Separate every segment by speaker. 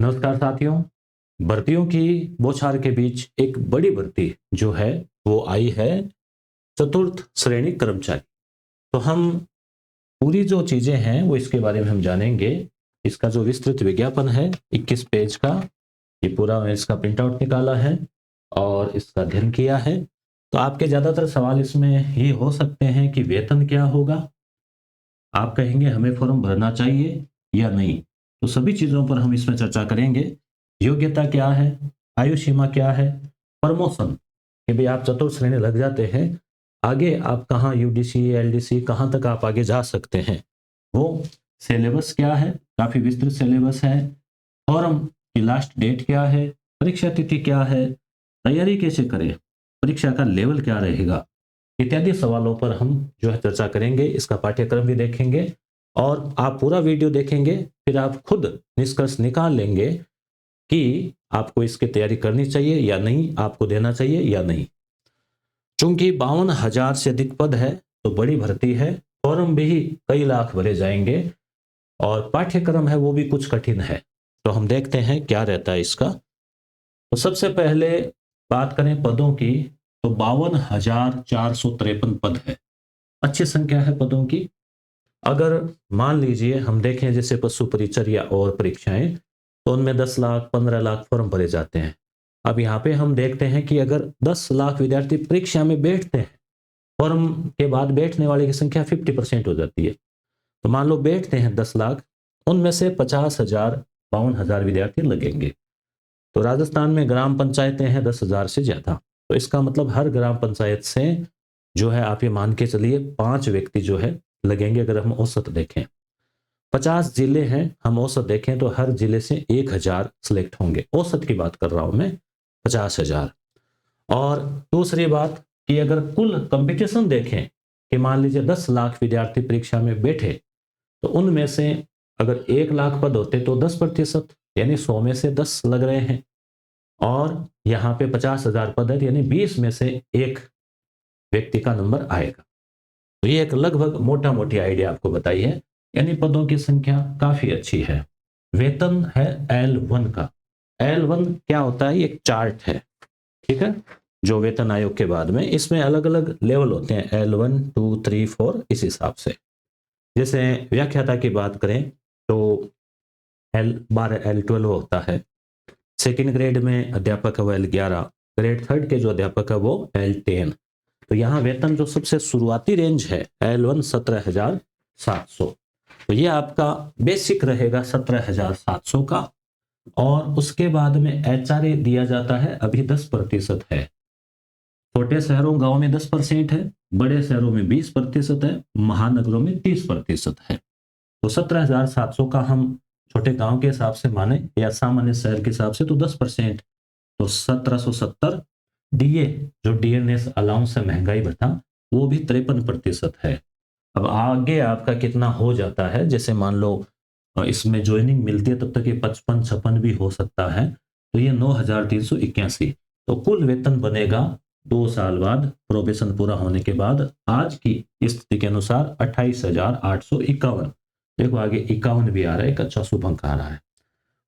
Speaker 1: नमस्कार साथियों। भर्तियों की बौछार के बीच एक बड़ी भर्ती जो है वो आई है, चतुर्थ श्रेणी कर्मचारी। तो हम पूरी जो चीजें हैं वो इसके बारे में हम जानेंगे। इसका जो विस्तृत विज्ञापन है 21 पेज का, ये पूरा इसका प्रिंट आउट निकाला है और इसका अध्ययन किया है। तो आपके ज्यादातर सवाल इसमें ये हो सकते हैं कि वेतन क्या होगा, आप कहेंगे हमें फॉर्म भरना चाहिए या नहीं। तो सभी चीजों पर हम इसमें चर्चा करेंगे। योग्यता क्या है, आयु सीमा क्या है, प्रमोशन कि भाई आप चतुर्थ श्रेणी लग जाते हैं, आगे आप कहाँ यूडीसी एलडीसी कहाँ तक आप आगे जा सकते हैं, वो सिलेबस क्या है, काफी विस्तृत सिलेबस है। फॉर्म की लास्ट डेट क्या है, परीक्षा तिथि क्या है, तैयारी कैसे करें, परीक्षा का लेवल क्या रहेगा, इत्यादि सवालों पर हम जो है चर्चा करेंगे। इसका पाठ्यक्रम भी देखेंगे और आप पूरा वीडियो देखेंगे, फिर आप खुद निष्कर्ष निकाल लेंगे कि आपको इसकी तैयारी करनी चाहिए या नहीं, आपको देना चाहिए या नहीं। चूंकि 52,000 से अधिक पद है तो बड़ी भर्ती है, फॉर्म भी कई लाख भरे जाएंगे और पाठ्यक्रम है वो भी कुछ कठिन है। तो हम देखते हैं क्या रहता है इसका। तो सबसे पहले बात करें पदों की, तो 52,453 पद है, अच्छी संख्या है पदों की। अगर मान लीजिए हम देखें जैसे पशु परिचर या और परीक्षाएं, तो उनमें 10 लाख 15 लाख फॉर्म भरे जाते हैं। अब यहाँ पे हम देखते हैं कि अगर 10 लाख विद्यार्थी परीक्षा में बैठते हैं, फॉर्म के बाद बैठने वाले की संख्या 50% हो जाती है। तो मान लो बैठते हैं 10 लाख, उनमें से 50,000 52,000 विद्यार्थी लगेंगे। तो राजस्थान में ग्राम पंचायतें हैं 10,000 से ज्यादा, तो इसका मतलब हर ग्राम पंचायत से जो है आप ये मान के चलिए 5 व्यक्ति जो है लगेंगे। अगर हम औसत देखें, 50 जिले हैं, हम औसत देखें तो हर जिले से 1,000 सिलेक्ट होंगे। औसत की बात कर रहा हूं मैं, 50,000। और दूसरी बात कि अगर कुल कंपटीशन देखें कि मान लीजिए 10 लाख विद्यार्थी परीक्षा में बैठे, तो उनमें से अगर 1 लाख पद होते तो 10% यानी 100 में से 10 लग रहे हैं, और यहाँ पे 50,000 पद है यानी 20 में से एक व्यक्ति का नंबर आएगा। तो ये एक लगभग मोटा मोटी आइडिया आपको बताई है, यानी पदों की संख्या काफी अच्छी है। वेतन है L1 का। L1 क्या होता है, एक चार्ट है, ठीक है, जो वेतन आयोग के बाद में इसमें अलग अलग लेवल होते हैं, L1 2 3 4 इस हिसाब से। जैसे व्याख्याता की बात करें तो L12 L12 होता है। सेकेंड ग्रेड में अध्यापक है वो L11, ग्रेड थर्ड के जो अध्यापक है वो L10। तो यहाँ वेतन जो सबसे शुरुआती रेंज है L1 17,700, तो ये आपका बेसिक रहेगा 17,700 का। और उसके बाद में HRA दिया जाता है, अभी 10% है। छोटे शहरों गांव में 10% है, बड़े शहरों में 20% है, महानगरों में 30% है। तो 17,700 का हम छोटे गांव के हिसाब से माने या सामान्य शहर के हिसाब से तो 10%, तो 1770। डीए जो डीएनएस अलाउंस है, महंगाई भत्ता, वो भी 53% है। अब आगे आपका कितना हो जाता है, जैसे मान लो इसमें ज्वाइनिंग मिलती है तब तक ये 55-56 भी हो सकता है, तो ये 9,381। तो कुल वेतन बनेगा 2 साल बाद प्रोबेशन पूरा होने के बाद आज की स्थिति के अनुसार 28,851। देखो आगे 51 भी आ रहा है, एक अच्छा शुभ अंक आ रहा है।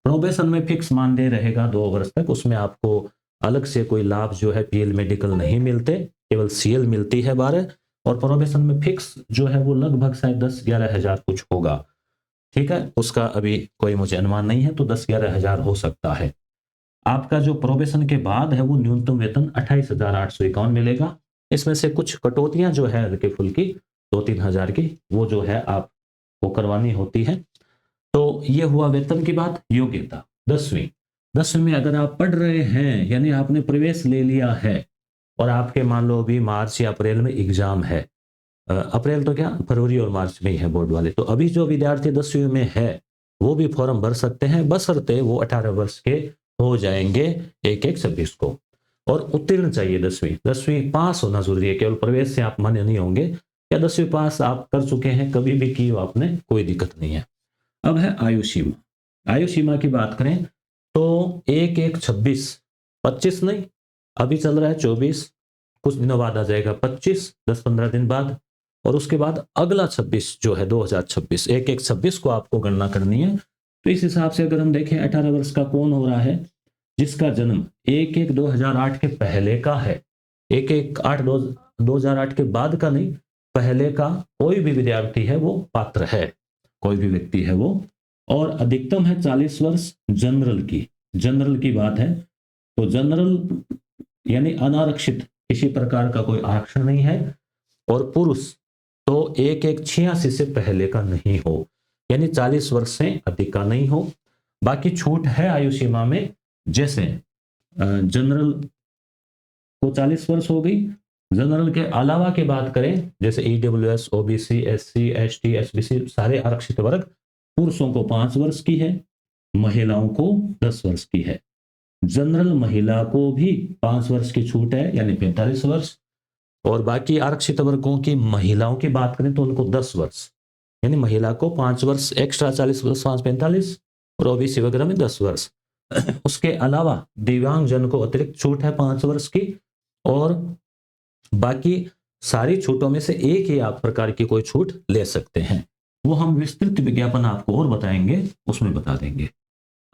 Speaker 1: प्रोबेशन में फिक्स मानदेय रहेगा 2 वर्ष तक, उसमें आपको अलग से कोई लाभ जो है पीएल मेडिकल नहीं मिलते, केवल सीएल मिलती है 12। और प्रोबेशन में फिक्स जो है वो लगभग शायद 10-11 हजार कुछ होगा, ठीक है, उसका अभी कोई मुझे अनुमान नहीं है, तो 10-11 हजार हो सकता है। आपका जो प्रोबेशन के बाद है वो न्यूनतम वेतन 28,851 मिलेगा। इसमें से कुछ कटौतियां जो है हल्की फुल्की 2-3 हजार की, वो जो है आपको करवानी होती है। तो ये हुआ वेतन की बात। योग्यता 10वीं। 10वीं में अगर आप पढ़ रहे हैं यानी आपने प्रवेश ले लिया है और आपके मान लो अभी मार्च या अप्रैल में एग्जाम है, अप्रैल तो क्या फरवरी और मार्च में ही है बोर्ड वाले, तो अभी जो विद्यार्थी 10वीं में है वो भी फॉर्म भर सकते हैं, बशर्ते वो 18 वर्ष के हो जाएंगे 1/1/26 को, और उत्तीर्ण चाहिए 10वीं। 10वीं पास होना जरूरी है, केवल प्रवेश से आप मान्य नहीं होंगे। या 10वीं पास आप कर चुके हैं, कभी भी की हो आपने, कोई दिक्कत नहीं है। अब है आयु सीमा। आयु सीमा की बात करें तो 1/1/26, 25 नहीं, अभी चल रहा है 24, कुछ दिनों बाद आ जाएगा 25, 10-15 दिन बाद, और उसके बाद अगला 26 जो है 2026, 1/1/26 को आपको गणना करनी है। तो इस हिसाब से अगर हम देखें 18 वर्ष का कौन हो रहा है, जिसका जन्म 1/1/2008 के पहले का है, 1/1/8/2008 के बाद का नहीं, पहले का कोई भी विद्यार्थी है वो पात्र है, कोई भी व्यक्ति है वो। और अधिकतम है 40 वर्ष जनरल की बात है। तो जनरल यानी अनारक्षित, किसी प्रकार का कोई आरक्षण नहीं है। और पुरुष तो 1/1/86 से पहले का नहीं हो, यानी 40 वर्ष से अधिक का नहीं हो। बाकी छूट है आयु सीमा में, जैसे जनरल को 40 वर्ष हो गई। जनरल के अलावा की बात करें, जैसे EWS, OBC, SC, ST, SBC, सारे आरक्षित वर्ग, पुरुषों को 5 वर्ष की है, महिलाओं को 10 वर्ष की है। जनरल महिला को भी 5 वर्ष की छूट है, यानी 45 वर्ष। और बाकी आरक्षित वर्गों की महिलाओं की बात करें तो उनको 10 वर्ष, यानी महिला को 5 वर्ष एक्स्ट्रा, 40 वर्ष 5 45, और ओबीसी वगैरह में 10 वर्ष। उसके अलावा दिव्यांग जन को अतिरिक्त छूट है 5 वर्ष की। और बाकी सारी छूटों में से एक ही आप प्रकार की कोई छूट ले सकते हैं, वो हम विस्तृत विज्ञापन आपको और बताएंगे, उसमें बता देंगे।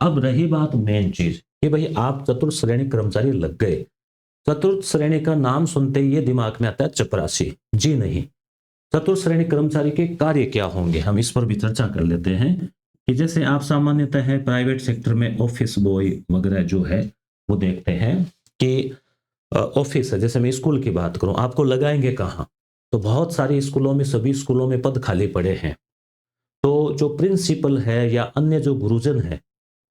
Speaker 1: अब रही बात मेन चीज कि भाई आप चतुर्थ श्रेणी कर्मचारी लग गए। चतुर्थ श्रेणी का नाम सुनते ही ये दिमाग में आता है चपरासी, जी नहीं। चतुर्थ श्रेणी कर्मचारी के कार्य क्या होंगे, हम इस पर भी चर्चा कर लेते हैं। कि जैसे आप सामान्यतः है प्राइवेट सेक्टर में ऑफिस बॉय वगैरह जो है वो देखते हैं कि ऑफिस है, जैसे मैं स्कूल की बात करूं, आपको लगाएंगे कहाँ, तो बहुत सारे स्कूलों में, सभी स्कूलों में पद खाली पड़े हैं। तो जो प्रिंसिपल है या अन्य जो गुरुजन है,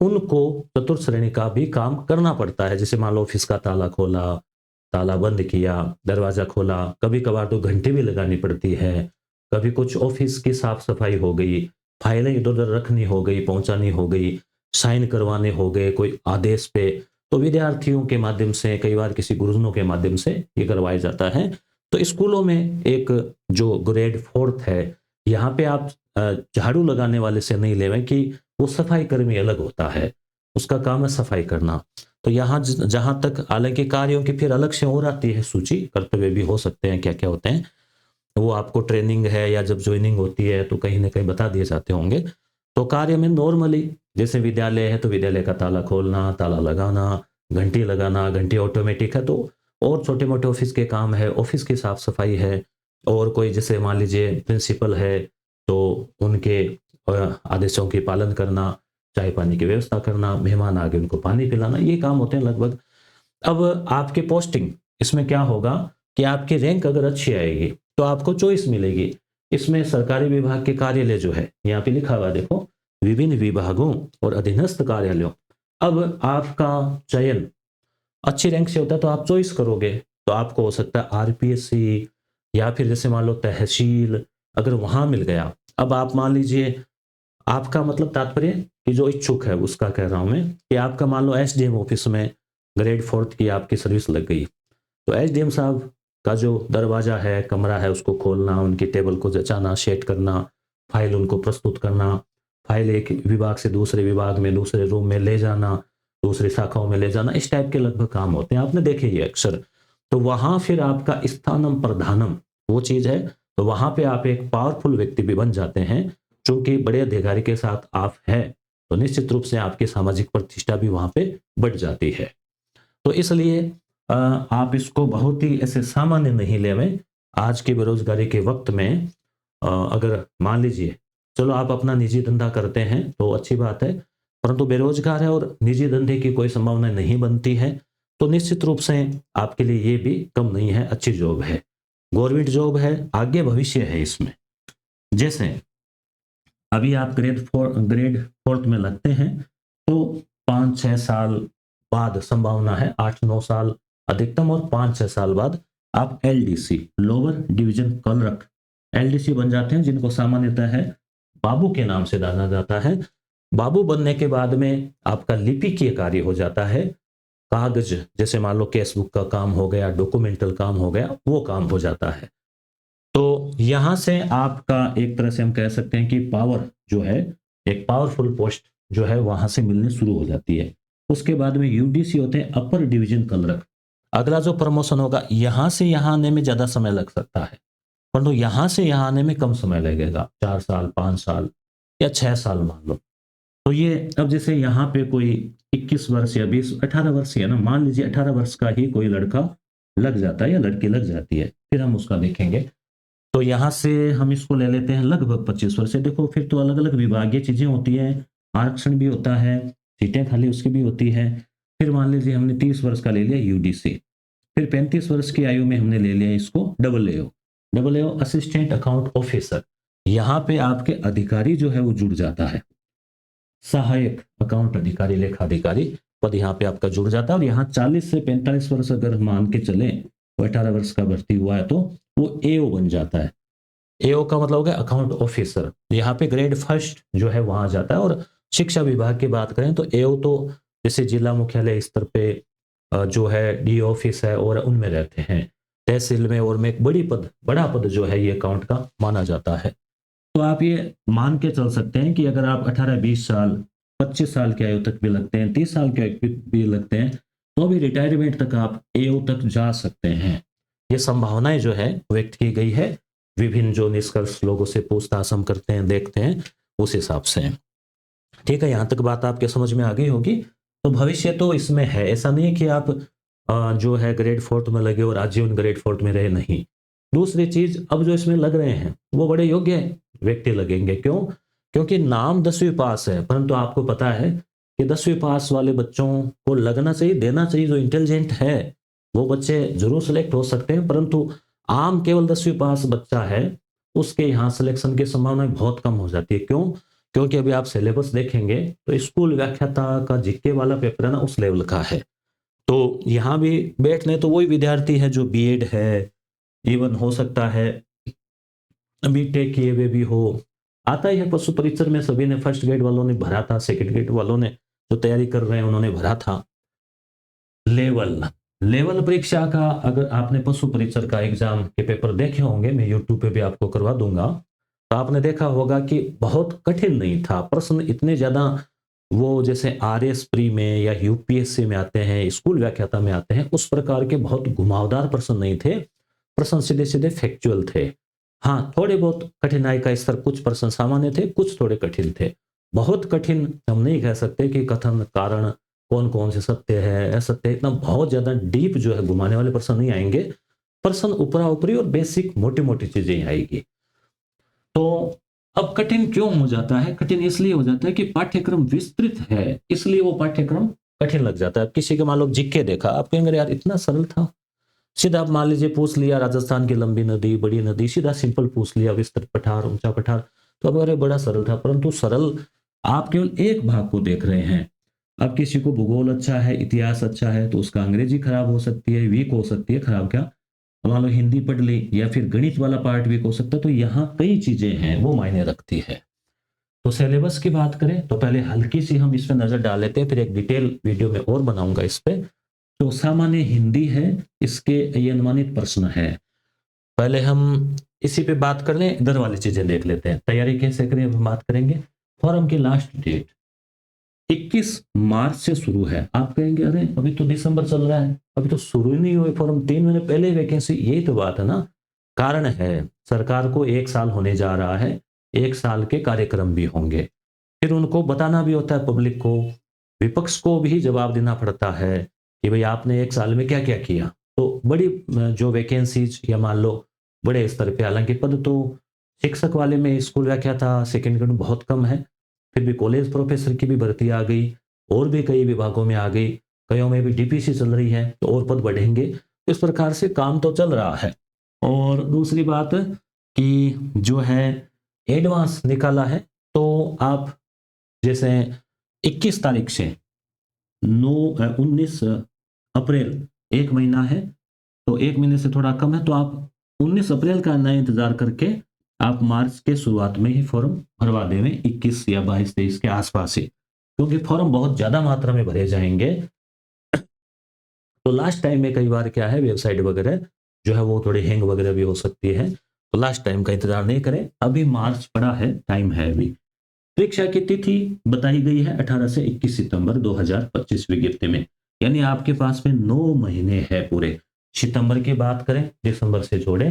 Speaker 1: उनको चतुर्थ श्रेणी का भी काम करना पड़ता है। जैसे मान लो ऑफिस का ताला खोला, ताला बंद किया, दरवाजा खोला, कभी कभार तो घंटी भी लगानी पड़ती है, कभी कुछ ऑफिस की साफ सफाई हो गई, फाइलें इधर उधर रखनी हो गई, पहुंचानी हो गई, साइन करवाने हो गए कोई आदेश पे, तो विद्यार्थियों के माध्यम से, कई बार किसी गुरुजनों के माध्यम से ये करवाया जाता है। तो स्कूलों में एक जो ग्रेड 4 है, यहाँ पे आप झाड़ू लगाने वाले से नहीं लेवें कि वो सफाई कर्मी अलग होता है, उसका काम है सफाई करना। तो यहाँ जहां तक, हालांकि कार्यों की फिर अलग से और आती है सूची, कर्तव्य भी हो सकते हैं क्या क्या होते हैं, वो आपको ट्रेनिंग है या जब ज्वाइनिंग होती है तो कहीं ना कहीं बता दिए जाते होंगे। तो कार्य में नॉर्मली जैसे विद्यालय है तो विद्यालय का ताला खोलना, ताला लगाना, घंटी लगाना, घंटी ऑटोमेटिक है, तो और छोटे मोटे ऑफिस के काम है, ऑफिस की साफ सफाई है। और कोई जैसे मान लीजिए प्रिंसिपल है तो उनके आदेशों की पालन करना, चाय पानी की व्यवस्था करना, मेहमान आ गए उनको पानी पिलाना, ये काम होते हैं लगभग। अब आपकी पोस्टिंग इसमें क्या होगा कि आपकी रैंक अगर अच्छी आएगी तो आपको चॉइस मिलेगी। इसमें सरकारी विभाग के कार्यालय जो है, यहाँ पे लिखा हुआ देखो, विभिन्न विभागों और अधीनस्थ कार्यालयों। अब आपका चयन अच्छी रैंक से होता है तो आप चॉइस करोगे, तो आपको हो सकता है आरपीएससी या फिर जैसे मान लो तहसील, अगर वहां मिल गया। अब आप मान लीजिए, आपका मतलब तात्पर्य कि जो इच्छुक है उसका कह रहा हूं मैं, कि आपका मान लो एसडीएम ऑफिस में ग्रेड 4 की आपकी सर्विस लग गई, तो एसडीएम साहब का जो दरवाजा है, कमरा है, उसको खोलना, उनकी टेबल को जचाना, सेट करना, फाइल उनको प्रस्तुत करना, फाइल एक विभाग से दूसरे विभाग में, दूसरे रूम में ले जाना, दूसरी शाखाओं में ले जाना, इस टाइप के लगभग काम होते हैं, आपने देखे ये अक्सर। तो वहां फिर आपका स्थानम प्रधानम वो चीज है, तो वहां पे आप एक पावरफुल व्यक्ति भी बन जाते हैं। चूंकि बड़े अधिकारी के साथ आप हैं तो निश्चित रूप से आपकी सामाजिक प्रतिष्ठा भी वहां पे बढ़ जाती है। तो इसलिए आप इसको बहुत ही ऐसे सामान्य नहीं लेवें। आज के बेरोजगारी के वक्त में अगर मान लीजिए, चलो आप अपना निजी धंधा करते हैं तो अच्छी बात है, परंतु बेरोजगार है और निजी धंधे की कोई संभावना नहीं बनती है, तो निश्चित रूप से आपके लिए ये भी कम नहीं है, अच्छी जॉब है, गवर्नमेंट जॉब है, आगे भविष्य है इसमें। जैसे अभी आप ग्रेड 4 में लगते हैं तो 5-6 साल बाद संभावना है, 8-9 साल अधिकतम, और 5-6 साल बाद आप LDC, lower division clerk, LDC बन जाते हैं, जिनको सामान्यतः है बाबू के नाम से जाना जाता है। बाबू बनने के बाद में आपका लिपिकीय कार्य हो जाता है, कागज जैसे मान लो केसबुक का काम हो गया, डॉक्यूमेंटल काम हो गया, वो काम हो जाता है। तो यहां से आपका एक तरह से हम कह सकते हैं कि पावर जो है, एक पावरफुल पोस्ट जो है वहां से मिलने शुरू हो जाती है। उसके बाद में यूडीसी होते हैं, अपर डिवीजन क्लर्क। अगला जो प्रमोशन होगा, यहां से यहां आने में ज्यादा समय लग सकता है, परंतु यहां से यहां आने में कम समय लगेगा, 4 साल, 5 साल या 6 साल मान लो। तो ये अब जैसे यहाँ पे कोई 21 वर्ष या 20 18 वर्ष है ना, मान लीजिए 18 वर्ष का ही कोई लड़का लग जाता है या लड़की लग जाती है, फिर हम उसका देखेंगे। तो यहाँ से हम इसको ले लेते हैं लगभग 25 वर्ष से। देखो फिर तो अलग-अलग विभागीय चीज़ें होती हैं, आरक्षण भी होता है, सीटें खाली उसकी भी होती है। फिर मान लीजिए हमने 30 वर्ष का ले लिया यूडीसी, फिर 35 वर्ष की आयु में हमने ले लिया इसको डबल एओ। डबल एओ असिस्टेंट अकाउंट ऑफिसर, यहाँ पे आपके अधिकारी जो है वो जुड़ जाता है। सहायक अकाउंट अधिकारी, लेखा अधिकारी पद यहाँ पे आपका जुड़ जाता है। और यहाँ 40 से 45 वर्ष अगर मान के चले, वो 18 वर्ष का भर्ती हुआ है तो वो एओ बन जाता है। एओ का मतलब हो गया अकाउंट ऑफिसर। यहाँ पे ग्रेड फर्स्ट जो है वहां जाता है। और शिक्षा विभाग की बात करें तो एओ तो जैसे जिला मुख्यालय स्तर पे जो है डी ऑफिस है और उनमें रहते हैं, तहसील में और में एक बड़ा पद जो है ये अकाउंट का माना जाता है। तो आप ये मान के चल सकते हैं कि अगर आप 18-20 साल 25 साल की आयु तक भी लगते हैं, 30 साल की आयु भी लगते हैं, तो भी रिटायरमेंट तक आप एओ तक जा सकते हैं। ये संभावनाएं जो है व्यक्त की गई है विभिन्न जो निष्कर्ष लोगों से पूछताछ हम करते हैं, देखते हैं, उस हिसाब से। ठीक है, यहाँ तक बात आपके समझ में आ गई होगी। तो भविष्य तो इसमें है, ऐसा नहीं है कि आप जो है ग्रेड फोर्थ में लगे और आजीवन ग्रेड फोर्थ में रहे, नहीं। दूसरी चीज, अब जो इसमें लग रहे हैं वो बड़े योग्य व्यक्ति लगेंगे। क्यों? क्योंकि नाम 10वीं पास है, परंतु आपको पता है कि 10वीं पास वाले बच्चों को लगना चाहिए, देना चाहिए। जो इंटेलिजेंट है वो बच्चे जरूर सेलेक्ट हो सकते हैं, परंतु आम केवल 10वीं पास बच्चा है उसके यहाँ सिलेक्शन की संभावना बहुत कम हो जाती है। क्यों? क्योंकि अभी आप सिलेबस देखेंगे तो स्कूल व्याख्याता का जीके वाला पेपर है ना, उस लेवल का है। तो यहाँ भी बैठने तो वही विद्यार्थी है जो बीएड है, इवन हो सकता है बीटेक किए हुए भी हो। आता ही है पशु परीक्षण में, सभी ने फर्स्ट ग्रेड वालों ने भरा था, सेकंड ग्रेड वालों ने जो तैयारी कर रहे हैं उन्होंने भरा था। लेवल परीक्षा का अगर आपने पशु परीक्षण का एग्जाम के पेपर देखे होंगे, मैं यूट्यूब पे भी आपको करवा दूंगा, तो आपने देखा होगा कि बहुत कठिन नहीं था। प्रश्न इतने ज्यादा वो जैसे आरएस प्री में या यूपीएससी में आते हैं, स्कूल व्याख्याता में आते हैं, उस प्रकार के बहुत घुमावदार प्रश्न नहीं थे। प्रश्न सीधे सीधे फैक्चुअल थे। हाँ, थोड़े बहुत कठिनाई का स्तर, कुछ प्रश्न सामान्य थे, कुछ थोड़े कठिन थे। बहुत कठिन हम नहीं कह सकते कि कथन कारण कौन कौन से सत्य है असत्य, इतना बहुत ज्यादा डीप जो है घुमाने वाले प्रश्न नहीं आएंगे। प्रश्न ऊपरा ऊपरी और बेसिक मोटी मोटी चीजें आएगी। तो अब कठिन क्यों हो जाता है? कठिन इसलिए हो जाता है कि पाठ्यक्रम विस्तृत है, इसलिए वो पाठ्यक्रम कठिन लग जाता है। किसी के मान लो जीके देखा, आप कहेंगे यार इतना सरल था, सीधा आप मान लीजिए पूछ लिया राजस्थान की लंबी नदी, बड़ी नदी, सीधा सिंपल पूछ लिया, विस्तृत पठार, ऊंचा पठार, तो अब अरे बड़ा सरल था। परंतु सरल आप केवल एक भाग को देख रहे हैं। अब किसी को भूगोल अच्छा है, इतिहास अच्छा है, तो उसका अंग्रेजी खराब हो सकती है, वीक हो सकती है, खराब क्या, मान लो हिंदी पढ़ ली, या फिर गणित वाला पार्ट वीक हो सकता है। तो यहाँ कई चीजें हैं वो मायने रखती है। तो सिलेबस की बात करें तो पहले हल्की सी हम इस पर नजर डाल लेते हैं, फिर एक डिटेल वीडियो में और बनाऊंगा इस पे। तो सामान्य हिंदी है, इसके ये अनुमानित प्रश्न है। पहले हम इसी पे बात कर लें, इधर वाली चीजें देख लेते हैं। तैयारी कैसे करें अब बात करेंगे। फॉर्म की लास्ट डेट 21 मार्च से शुरू है। आप कहेंगे अरे अभी तो दिसंबर चल रहा है, अभी तो शुरू ही नहीं हुए फॉर्म, 3 महीने पहले वैकेंसी। यही तो बात है ना। कारण है, सरकार को 1 साल होने जा रहा है, 1 साल के कार्यक्रम भी होंगे, फिर उनको बताना भी होता है पब्लिक को, विपक्ष को भी जवाब देना पड़ता है कि भाई आपने 1 साल में क्या क्या किया। तो बड़ी जो वैकेंसीज या मान लो बड़े स्तर पे, हालांकि पद तो शिक्षक वाले में, स्कूल व्याख्याता सेकेंड ग्रेड में बहुत कम है, फिर भी कॉलेज प्रोफेसर की भी भर्ती आ गई, और भी कई विभागों में आ गई, कईयों में भी डीपीसी चल रही है, तो और पद बढ़ेंगे। इस प्रकार से काम तो चल रहा है। और दूसरी बात कि जो है एडवांस निकाला है, तो आप जैसे 21 तारीख से 19 अप्रैल 1 महीना है, तो 1 महीने से थोड़ा कम है, तो आप 19 अप्रैल का नया इंतजार करके आप मार्च के शुरुआत में ही फॉर्म भरवा देंगे, 21 या 22-23 के आसपास ही, क्योंकि फॉर्म बहुत ज्यादा मात्रा में भरे जाएंगे। तो लास्ट टाइम में कई बार क्या है, वेबसाइट वगैरह जो है वो थोड़ी हैंग वगैरह भी हो सकती है, तो लास्ट टाइम का इंतजार नहीं करें, अभी मार्च पड़ा है, टाइम है अभी। परीक्षा की तिथि बताई गई है 18 से 21 सितंबर 2025 विज्ञप्ति में, यानी आपके पास में 9 महीने है पूरे। सितंबर की बात करें, दिसंबर से जोड़े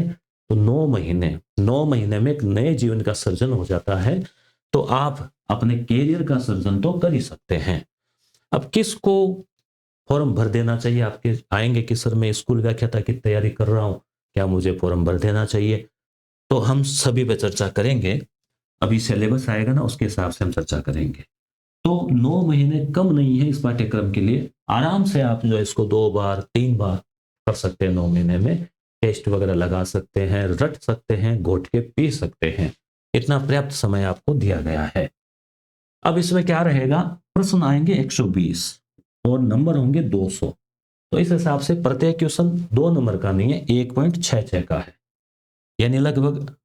Speaker 1: तो 9 महीने, 9 महीने में एक नए जीवन का सृजन हो जाता है। तो आप अपने कैरियर का सर्जन तो कर ही सकते हैं। अब किसको फॉर्म भर देना चाहिए? आपके आएंगे कि सर मैं स्कूल व्याख्याता की तैयारी कर रहा हूँ, क्या मुझे फॉर्म भर देना चाहिए? तो हम सभी पे चर्चा करेंगे। अभी सिलेबस आएगा ना, उसके हिसाब से हम चर्चा करेंगे। तो 9 महीने कम नहीं है इस पाठ्यक्रम के लिए। आराम से आप जो है इसको 2 बार 3 बार कर सकते हैं 9 महीने में। टेस्ट वगैरह लगा सकते हैं, रट सकते हैं, घोट के पी सकते हैं। इतना पर्याप्त समय आपको दिया गया है। अब इसमें क्या रहेगा? प्रश्न आएंगे 120 और नंबर होंगे 200। तो इस हिसाब से प्रत्येक क्वेश्चन 2 नंबर का नहीं है, 1.66 का है, यानी लगभग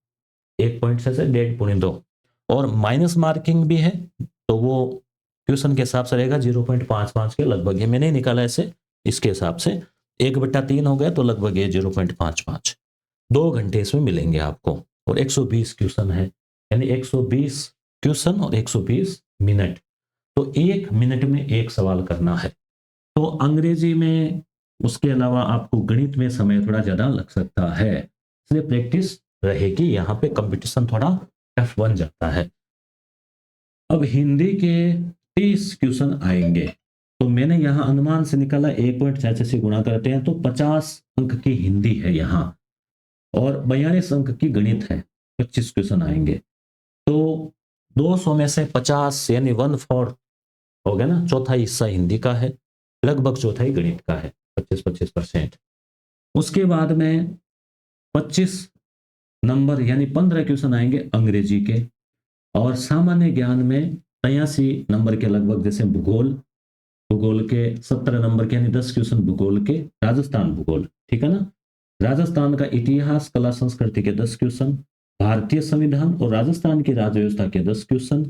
Speaker 1: 1.6 से 1.5 और माइनस मार्किंग भी है, तो वो क्वेश्चन के हिसाब से रहेगा 0.55 के लगभग। ये मैंने निकाला ऐसे, इसके हिसाब से 1/3 हो गया तो लगभग ये 0.55। 2 घंटे इसमें मिलेंगे आपको और 120 क्वेश्चन है, यानी 120 क्वेश्चन और 120 मिनट। तो 1 मिनट में एक सवाल करना है। तो अंग्रेजी में, उसके अलावा आपको गणित में समय थोड़ा ज्यादा लग सकता है, इसलिए प्रैक्टिस रहेगी। यहाँ पे कंपटीशन थोड़ा टफ बन जाता है। अब हिंदी के 30 क्वेश्चन आएंगे, तो मैंने यहाँ अनुमान से निकाला 1.66 से गुणा करते हैं तो 50 अंक की हिंदी है यहाँ और 42 अंक की गणित है। 25 क्वेश्चन आएंगे, तो 200 में से 50 यानी 1/4 हो गया ना, चौथाई हिस्सा हिंदी का है, लगभग चौथाई गणित का है, 25-25%। उसके बाद में 25 नंबर यानी 15 क्वेश्चन आएंगे अंग्रेजी के और सामान्य ज्ञान में 83 नंबर के लगभग, जैसे भूगोल, भूगोल के 17 नंबर के यानी 10 क्वेश्चन भूगोल के, राजस्थान भूगोल, ठीक है ना। राजस्थान का इतिहास कला संस्कृति के 10 क्वेश्चन, भारतीय संविधान और राजस्थान की राज्य व्यवस्था के 10 क्वेश्चन,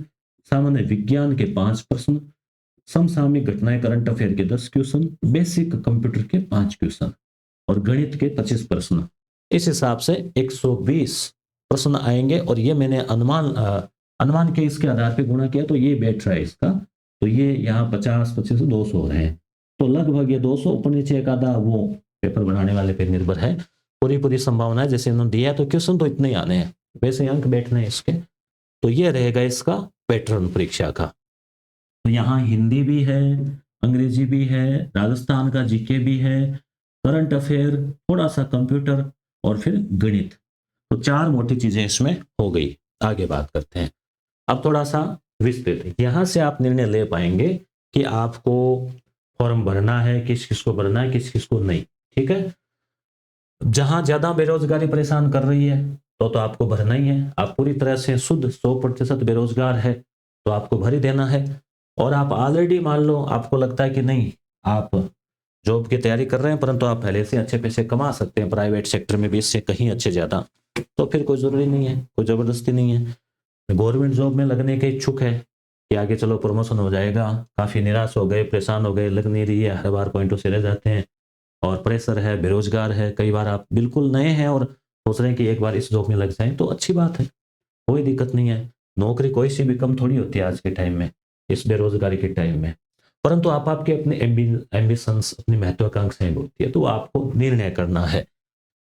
Speaker 1: सामान्य विज्ञान के 5 प्रश्न, समसामयिक घटनाएं करंट अफेयर के 10 क्वेश्चन, बेसिक कंप्यूटर के 5 क्वेश्चन और गणित के 25 प्रश्न। इस हिसाब से 120 प्रश्न आएंगे और ये मैंने अनुमान के इसके आधार पे गुणा किया, तो ये बैठ रहा है इसका, तो ये यहाँ 50 25 200 हो रहे हैं, तो लगभग ये 200 ऊपर नीचे एक आधा वो पेपर बनाने वाले पे निर्भर है। पूरी संभावना है, जैसे इन्होंने दिया है तो क्वेश्चन तो इतने ही आने हैं, वैसे अंक बैठने हैं इसके। तो ये रहेगा इसका पैटर्न परीक्षा का। तो यहाँ हिंदी भी है, अंग्रेजी भी है, राजस्थान का जीके भी है, करंट अफेयर, थोड़ा सा कंप्यूटर और फिर गणित। तो 4 मोटी चीजें इसमें हो गई। आगे बात करते हैं अब थोड़ा सा विस्तृत। यहां से आप निर्णय ले पाएंगे कि आपको फॉर्म भरना है, किस किस को भरना है, किस किस को नहीं, ठीक है। जहां ज्यादा बेरोजगारी परेशान कर रही है तो आपको भरना ही है। आप पूरी तरह से शुद्ध 100% बेरोजगार है तो आपको भर ही देना है। और आप ऑलरेडी मान लो आपको लगता है कि नहीं, आप जॉब की तैयारी कर रहे हैं परंतु आप पहले से अच्छे पैसे कमा सकते हैं प्राइवेट सेक्टर में भी इससे कहीं अच्छे ज्यादा, तो फिर कोई जरूरी नहीं है, कोई जबरदस्ती नहीं है। गवर्नमेंट जॉब में लगने के इच्छुक है कि आगे चलो प्रमोशन हो जाएगा, काफी निराश हो गए, परेशान हो गए, लग नहीं रही है, हर बार पॉइंटों से रह जाते हैं और प्रेशर है, बेरोजगार है, कई बार आप बिल्कुल नए हैं और सोच रहे हैं कि एक बार इस जॉब में लग जाए, तो अच्छी बात है, कोई दिक्कत नहीं है। नौकरी कोई सी भी कम थोड़ी होती है आज के टाइम में, इस बेरोजगारी के टाइम में। परंतु आप आपके अपने एम्बिशंस, अपनी महत्वाकांक्षाएं होती है, तो आपको निर्णय करना है।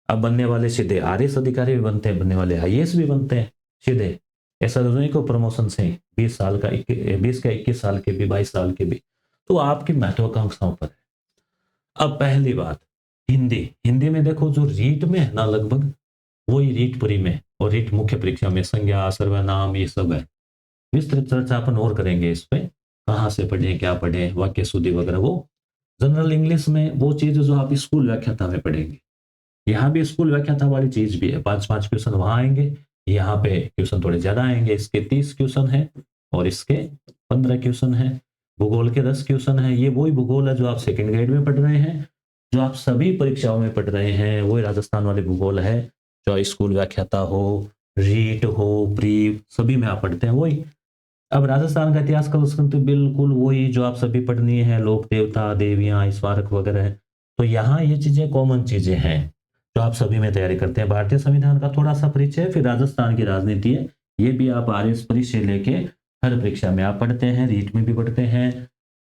Speaker 1: अब बनने वाले सीधे आरएस अधिकारी भी बनते हैं, बनने वाले आईएएस भी बनते हैं सीधे, ऐसा तो नहीं को प्रमोशन से 20 साल का 20 का 21 साल के भी, 22 साल के भी, तो आपकी महत्वाकांक्षाओं पर है। अब पहली बात, हिंदी। हिंदी में देखो जो रीट में है ना, लगभग वही रीट प्री में और रीट मुख्य परीक्षा में संज्ञा, सर्वनाम, ये सब है। विस्तृत चर्चा अपन और करेंगे इस पे, कहाँ से पढ़े, क्या पढ़े, वाक्य शुद्धि वगैरह, वो जनरल इंग्लिश में वो चीज जो आप स्कूल व्याख्याता में पढ़ेंगे। यहाँ भी स्कूल व्याख्याता वाली चीज भी है, 5-5 क्वेश्चन वहां आएंगे, यहाँ पे क्वेश्चन थोड़े ज्यादा आएंगे। इसके 30 क्वेश्चन है और इसके 15 क्वेश्चन है। भूगोल के 10 क्वेश्चन है। ये वही भूगोल है जो आप सेकंड ग्रेड में पढ़ रहे हैं, जो आप सभी परीक्षाओं में पढ़ रहे हैं, वही राजस्थान वाले भूगोल है, जो स्कूल व्याख्याता हो, रीट हो, प्री, सभी में आप पढ़ते हैं वही। अब राजस्थान का इतिहास का संस्कृति बिल्कुल वही जो आप सभी पढ़नी है, लोक देवता, देवियां, स्मारक वगैरह है। तो यहाँ ये चीजें कॉमन चीजें हैं जो आप सभी में तैयारी करते हैं। भारतीय संविधान का थोड़ा सा परिचय, फिर राजस्थान की राजनीति है, ये भी आप आरएस परिचय लेके हर परीक्षा में आप पढ़ते हैं, रीट में भी पढ़ते हैं,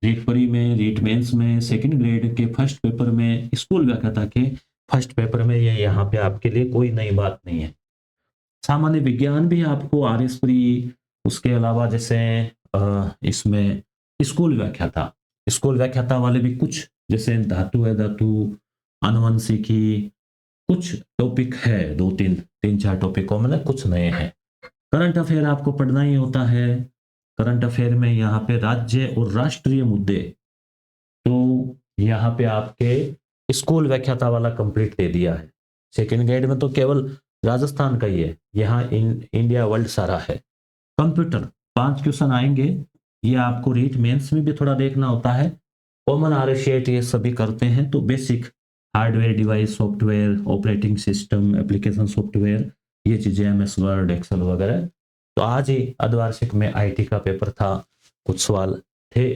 Speaker 1: रीट परी में, रीट मेंस में, सेकंड ग्रेड के फर्स्ट पेपर में, स्कूल व्याख्याता के फर्स्ट पेपर में। ये यहाँ पे आपके लिए कोई नई बात नहीं है। सामान्य विज्ञान भी आपको आरएस परी उसके अलावा जैसे इसमें स्कूल व्याख्याता वाले भी कुछ, जैसे धातु है धातु, आनुवंशिकी, कुछ टॉपिक है, तीन चार टॉपिकों में ना कुछ नए हैं। करंट अफेयर आपको पढ़ना ही होता है। करंट अफेयर में यहाँ पे राज्य और राष्ट्रीय मुद्दे, तो यहाँ पे आपके स्कूल व्याख्याता वाला कंप्लीट दे दिया है। सेकंड ग्रेड में तो केवल राजस्थान का ही है, यहाँ इंडिया वर्ल्ड सारा है। कंप्यूटर 5 क्वेश्चन आएंगे, ये आपको रीट मेंस में भी थोड़ा देखना होता है। कॉमन RSAT ये सभी करते हैं, तो basic hardware, device, software, operating system, application software, ये चीजें MS वर्ड, एक्सेल वगैरह। तो आज ही अर्धवार्षिक में IT का पेपर था, कुछ सवाल थे।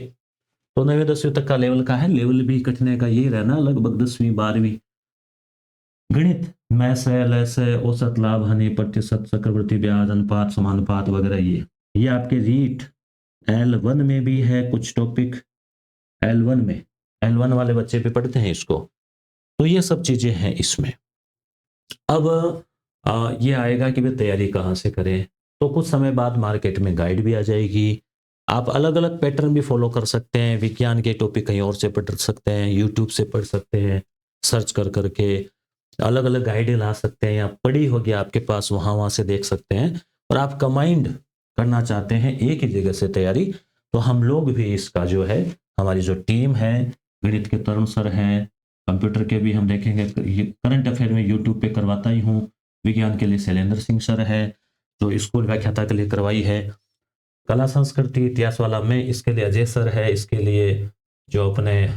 Speaker 1: तो 9वीं 10वीं तक का लेवल का है, लेवल भी कटने का यही रहना लगभग 10वीं 12वीं। गणित, मैथ्स है, LS है, औसत लाभ हानि, प्रतिशत, चक्रवृद्धि ब्याज, अनुपात, समानुपात वगैरह, ये आपके रीट L1 में भी है कुछ टॉपिक। L1 वाले बच्चे भी पढ़ते हैं इसको, तो ये सब चीजें हैं इसमें। अब ये आएगा कि भाई तैयारी कहाँ से करें, तो कुछ समय बाद मार्केट में गाइड भी आ जाएगी। आप अलग अलग पैटर्न भी फॉलो कर सकते हैं। विज्ञान के टॉपिक कहीं और से पढ़ सकते हैं, यूट्यूब से पढ़ सकते हैं, सर्च कर करके अलग अलग गाइडें ला सकते हैं, या पढ़ी होगी आपके पास, वहाँ से देख सकते हैं। और आप कंबाइंड करना चाहते हैं एक ही जगह से तैयारी, तो हम लोग भी इसका जो है, हमारी जो टीम है, गणित के तरुण सर हैं, कंप्यूटर के भी हम देखेंगे, करंट अफेयर में यूट्यूब पे करवाता ही हूँ, विज्ञान के लिए शैलेंद्र सिंह सर है जो स्कूल व्याख्याता के लिए करवाई है, कला संस्कृति इतिहास वाला में इसके लिए अजय सर है, इसके लिए जो अपने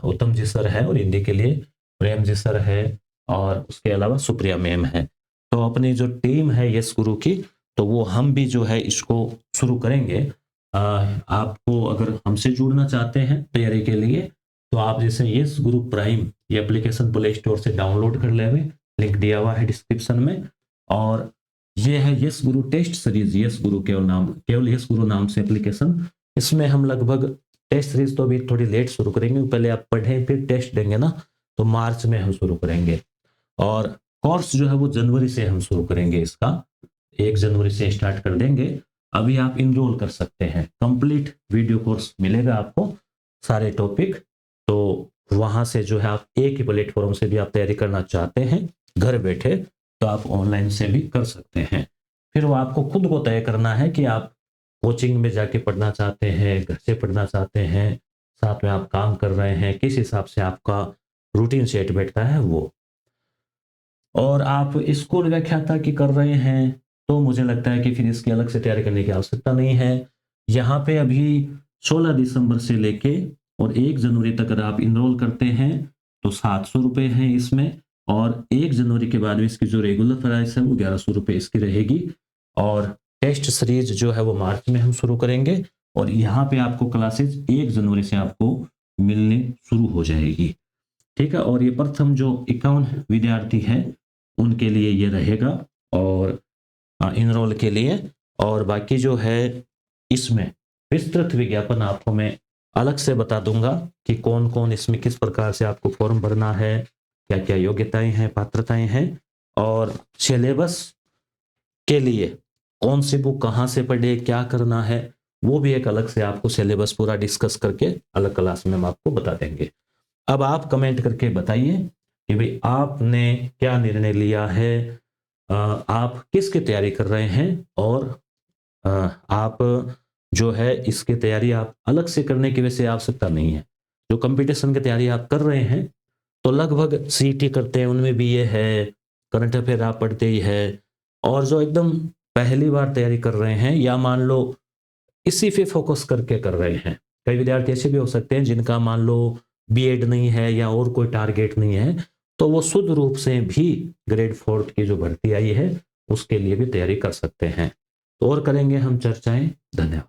Speaker 1: उत्तम जी सर है, और हिंदी के लिए प्रेम जी सर है, और उसके अलावा सुप्रिया मैम है। तो अपनी जो टीम है यस गुरु की, तो वो हम भी जो है इसको शुरू करेंगे। आपको अगर हमसे जुड़ना चाहते हैं तैयारी के लिए, तो आप जैसे यस गुरु प्राइम ये एप्लीकेशन प्ले स्टोर से डाउनलोड कर लेंगे, लिंक दिया हुआ है डिस्क्रिप्शन में। और ये है यस गुरु टेस्ट सीरीज, यस गुरु केवल यस गुरु नाम से एप्लीकेशन। इसमें हम लगभग टेस्ट सीरीज तो अभी थोड़ी लेट शुरू करेंगे, पहले आप पढ़ें फिर टेस्ट देंगे ना, तो मार्च में हम शुरू करेंगे। और कोर्स जो है वो जनवरी से हम शुरू करेंगे, इसका 1 जनवरी से स्टार्ट कर देंगे। अभी आप इनरोल कर सकते हैं, कंप्लीट वीडियो कोर्स मिलेगा आपको, सारे टॉपिक। तो वहां से जो है आप एक ही प्लेटफॉर्म से भी आप तैयारी करना चाहते हैं घर बैठे, तो आप ऑनलाइन से भी कर सकते हैं। फिर वो आपको खुद को तय करना है कि आप कोचिंग में जाके पढ़ना चाहते हैं, घर से पढ़ना चाहते हैं, साथ में आप काम कर रहे हैं, किस हिसाब से आपका रूटीन सेट बैठता है वो। और आप स्कूल व्याख्याता की कर रहे हैं, तो मुझे लगता है कि फिर इसकी अलग से तैयारी करने की आवश्यकता नहीं है। यहाँ पे अभी 16 दिसंबर से लेके और 1 जनवरी तक अगर आप इनरोल करते हैं तो 700 रुपये हैं इसमें, और 1 जनवरी के बाद में इसकी जो रेगुलर प्राइस है वो 1100 रुपये इसकी रहेगी। और टेस्ट सीरीज जो है वो मार्च में हम शुरू करेंगे, और यहाँ पे आपको क्लासेस 1 जनवरी से आपको मिलने शुरू हो जाएगी, ठीक है। और ये प्रथम जो 51 विद्यार्थी हैं उनके लिए ये रहेगा, और इनरोल के लिए। और बाकी जो है इसमें विस्तृत विज्ञापन आपको मैं अलग से बता दूंगा कि कौन कौन इसमें किस प्रकार से आपको फॉर्म भरना है, क्या क्या योग्यताएं हैं, पात्रताएं हैं, और सिलेबस के लिए कौन सी बुक कहाँ से पढ़े, क्या करना है, वो भी एक अलग से आपको सिलेबस पूरा डिस्कस करके अलग क्लास में हम आपको बता देंगे। अब आप कमेंट करके बताइए कि भाई आपने क्या निर्णय लिया है, आप किसकी तैयारी कर रहे हैं, और आप जो है इसकी तैयारी आप अलग से करने की वैसे आवश्यकता नहीं है। जो कंपटीशन की तैयारी आप कर रहे हैं, तो लगभग CET करते हैं उनमें भी ये है, करंट अफेयर आप पढ़ते ही है। और जो एकदम पहली बार तैयारी कर रहे हैं, या मान लो इसी पे फोकस करके कर रहे हैं, कई विद्यार्थी ऐसे भी हो सकते हैं जिनका मान लो B.Ed नहीं है या और कोई टारगेट नहीं है, तो वो शुद्ध रूप से भी ग्रेड 4 की जो भर्ती आई है उसके लिए भी तैयारी कर सकते हैं। तो और करेंगे हम चर्चाएं। धन्यवाद।